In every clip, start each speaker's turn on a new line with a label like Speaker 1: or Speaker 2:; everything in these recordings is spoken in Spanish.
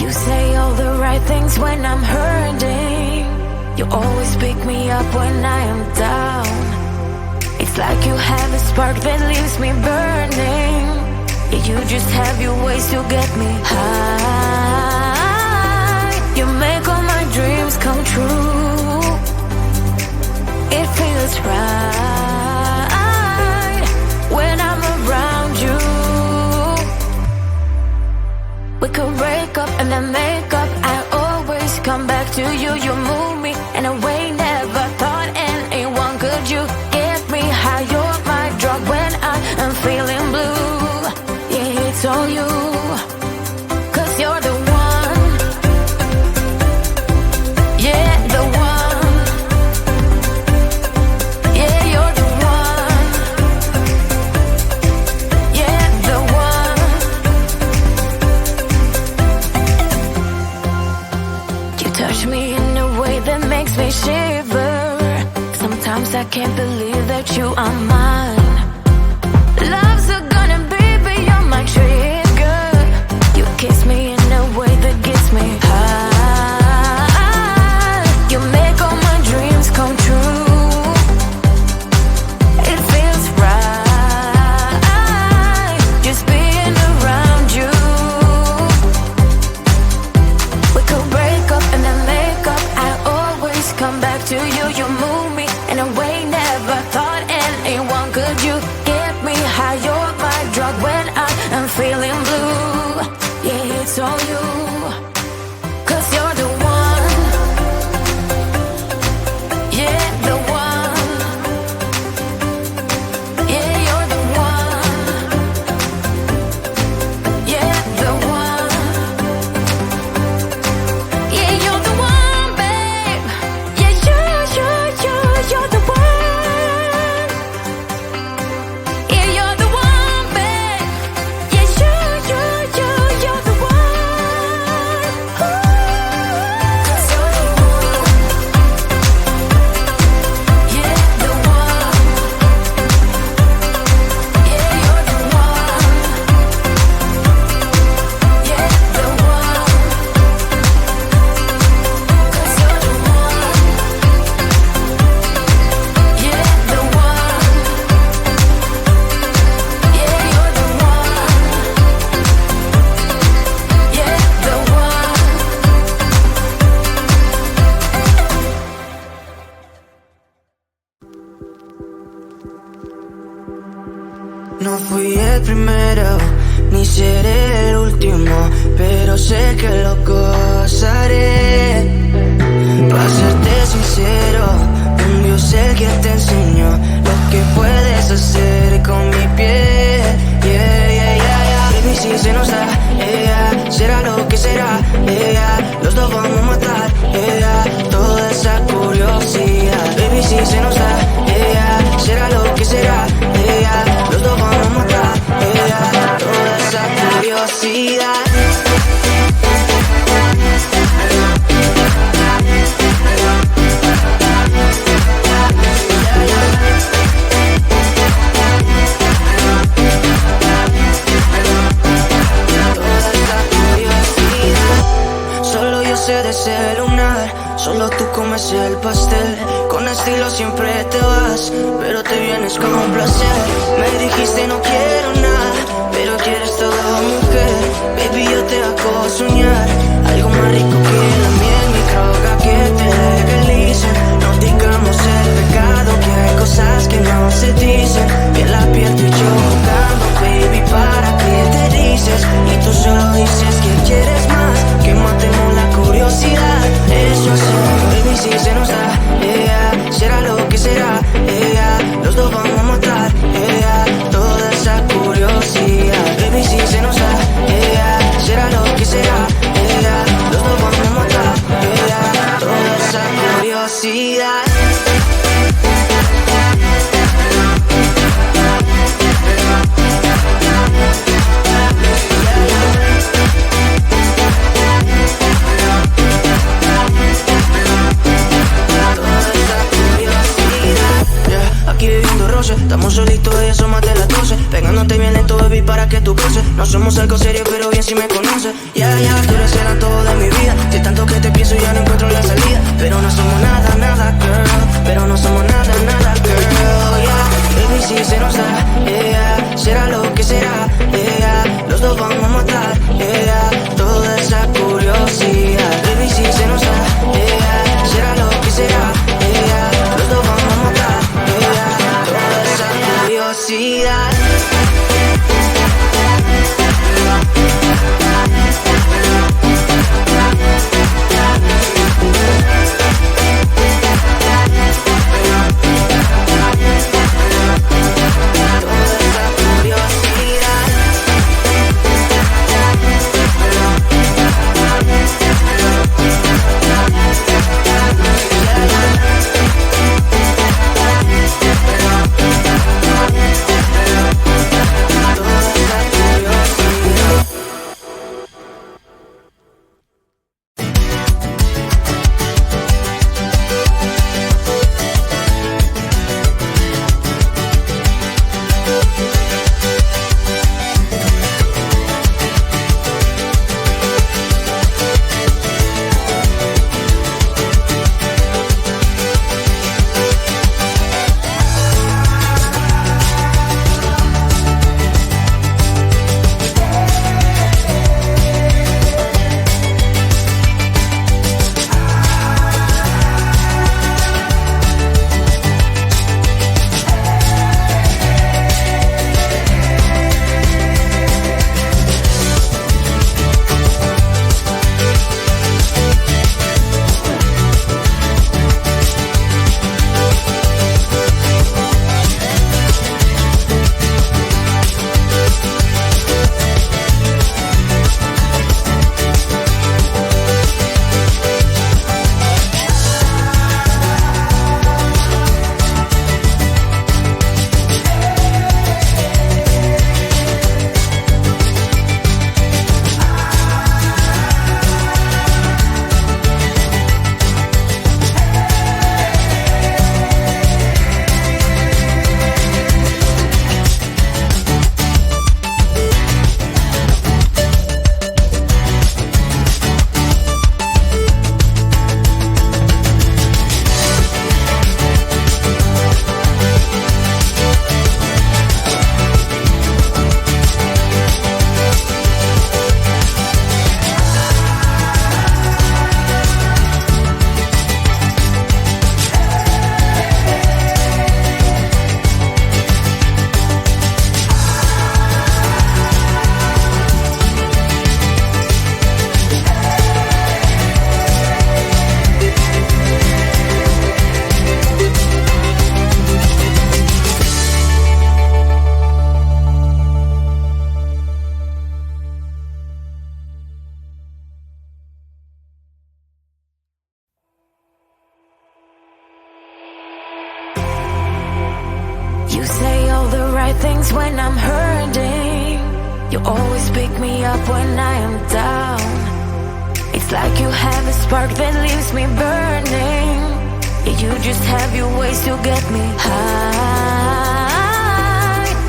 Speaker 1: You say all the right things when I'm hurting. You always pick me up when I am down. It's like you have a spark that leaves me burning. Yeah, you just have your ways to get me high. You make all my dreams come true. It feels right when I'm around you. We could break up and then make up. I always come back to you. You move me in a way never thought anyone could. You get me high. You're my drug when I am feeling blue. Yeah, it's all you, 'cause you're the one. Yeah, the one. Yeah, you're the one. Yeah, the one. You touch me in a way that makes me shiver. Sometimes I can't believe that you are mine. Love's a gun and baby you're my trigger. You kiss me in a way that gets me high. You make all my dreams come true. It feels right just being around you. We could break up and then make up. I always come back to you. You move me in a way never thought anyone could. You get me high. You're my drug when I am feeling blue. Yeah, it's all you, 'cause you're the one. Yeah, the one. Yeah, you're the one. Yeah, the one. Yeah, you're the one, babe. Yeah, you're the one. Yeah, you're the one, babe. Yeah, you're the one. 'Cause you're the one. Yeah, the one. Yeah, you're the one. Yeah, the one. 'Cause you're the one. Yeah, the one. Yeah, you're the one. Yeah, the one.
Speaker 2: No fui el primero, ni seré el último, pero sé que lo gozaré. Para serte sincero, un Dios el que te enseñó lo que puedes hacer con mi piel. Yeah, yeah, yeah, yeah. Baby, si se nos da, yeah, será lo que será, yeah, los dos vamos a matar, yeah, toda esa curiosidad. Baby, si se nos da, yeah, será lo que será, yeah, los dos vamos a matar, yeah, toda esa curiosidad. Solo yo sé de ese lunar, solo tú comes el pastel. Con estilo siempre te vas, pero te vienes con un placer. Me dijiste no quiero nada, pero quieres todo, mujer. Baby, yo te hago soñar algo más rico que la miel, mi droga que te legalicen. No digamos el pecado, que hay cosas que no se dicen. Piel a piel tú y yo jugando, baby, ¿para qué te dices? Y tú solo dices que quieres más, que matemos la curiosidad. Eso hacemos, baby, si se nos da, yeah, será lo que será, yeah, los dos vamos a matar, yeah, toda esa curiosidad. Baby, si se nos da, yeah, será lo que será, yeah, los dos vamos a matar, yeah, toda esa curiosidad. Estamos solitos y asómate las 12, pegándote bien lento, baby, para que tú goces. No somos algo serio, pero bien si me conoces. sé, tú eres el antojo de mi vida. De tanto que te pienso ya no encuentro la salida. Pero no somos nada, nada, girl. Pero no somos nada, nada, girl, Baby, si se nos da, será lo que será, los dos vamos a matar, toda esa curiosidad. Baby, si se nos da, será lo que será, los dos vamos a matar, toda esa curiosidad.
Speaker 1: You say all the right things when I'm hurting. You always pick me up when I am down. It's like you have a spark that leaves me burning. Yeah, you just have your ways to get me high.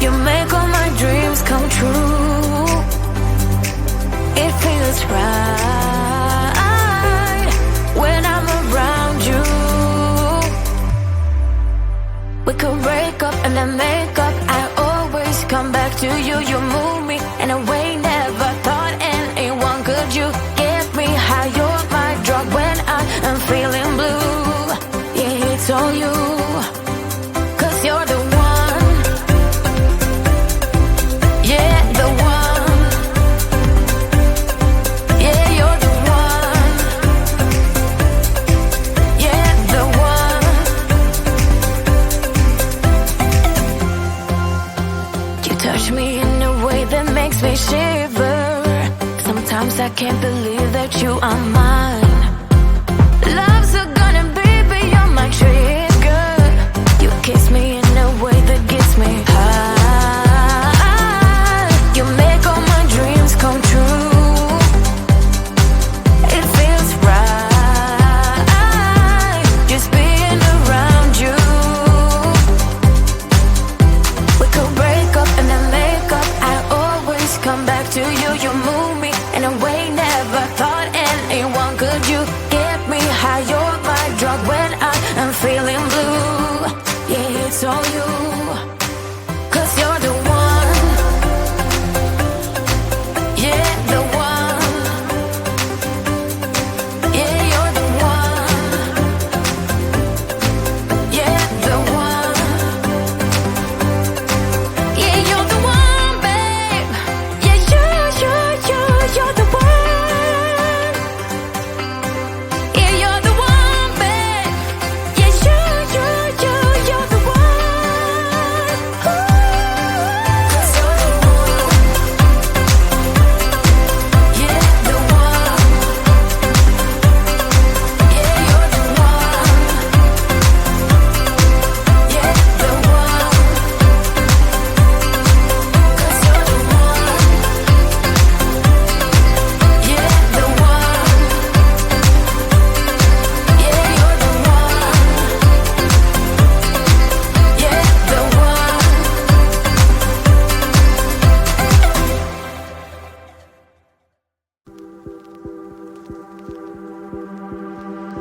Speaker 1: You make all my dreams come true. It feels right when I'm around you. We could break up and then make up. I always come back to you. You move me in a way never thought anyone could. You get me high. You're my drug when I am feeling blue. Yeah, it's all you, 'cause you're the one. Yeah, the one. Yeah, you're the one. Yeah, the one. You touch me in a way that makes me shiver. Sometimes I can't believe that you are mine. Love's gonna be beyond my trigger. You kiss me in a way that gets me high. You make all my dreams come true. It feels right just being around you. We could break up and then make up. I always come back to you. You move me in a way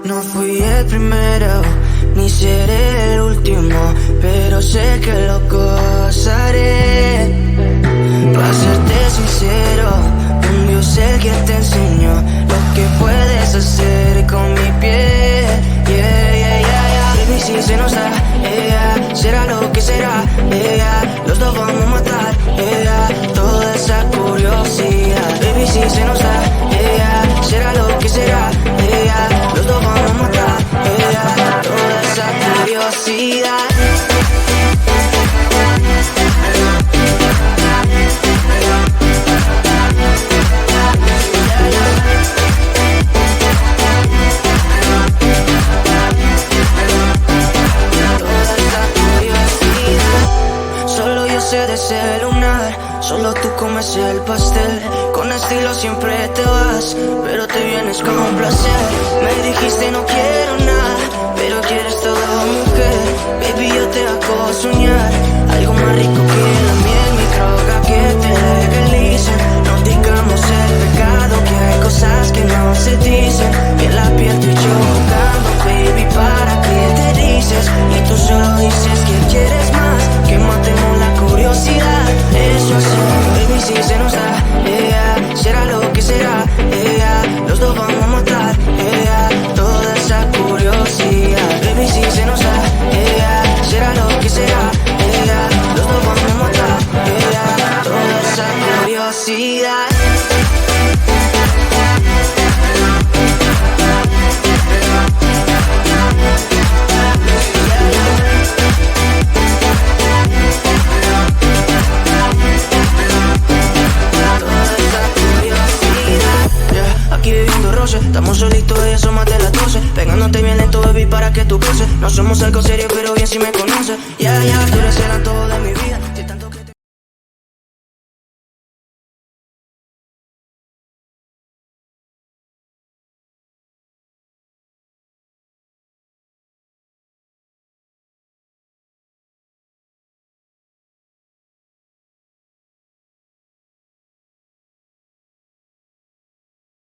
Speaker 2: No fui el primero, ni seré el último, pero sé que lo gozaré. Para serte sincero, un Dios el que te enseñó lo que puedes hacer con mi piel. Baby, si se nos da, será lo que será, los dos vamos a matar, toda esa curiosidad. Baby, si se nos da, será lo que será, los dos vamos a matar, toda esa curiosidad. De celular, solo tú comes el pastel. Con estilo siempre te vas, pero te vienes con un placer. Me dijiste no quiero nada, pero quieres todo, mujer. Baby, yo te hago soñar algo más rico que la miel, mi droga que te legalice. No digamos el pecado, que hay cosas que no se dicen. Y en la piel tú y yo jugando, baby, ¿para qué te dices? Y tú solo dices que quieres más, que matemos la curiosidad. Eso es, baby, si se nos da, será lo que será, los dos vamos a matar, toda esa curiosidad. Baby, si se nos da, será lo que será, los dos vamos a matar, toda esa curiosidad. Estamos solitos y eso más de las 12. Pegándote bien lento, baby, para que tú goces. No somos algo serio, pero bien si me conoces. Ya, tú eres el antojo de mi vida.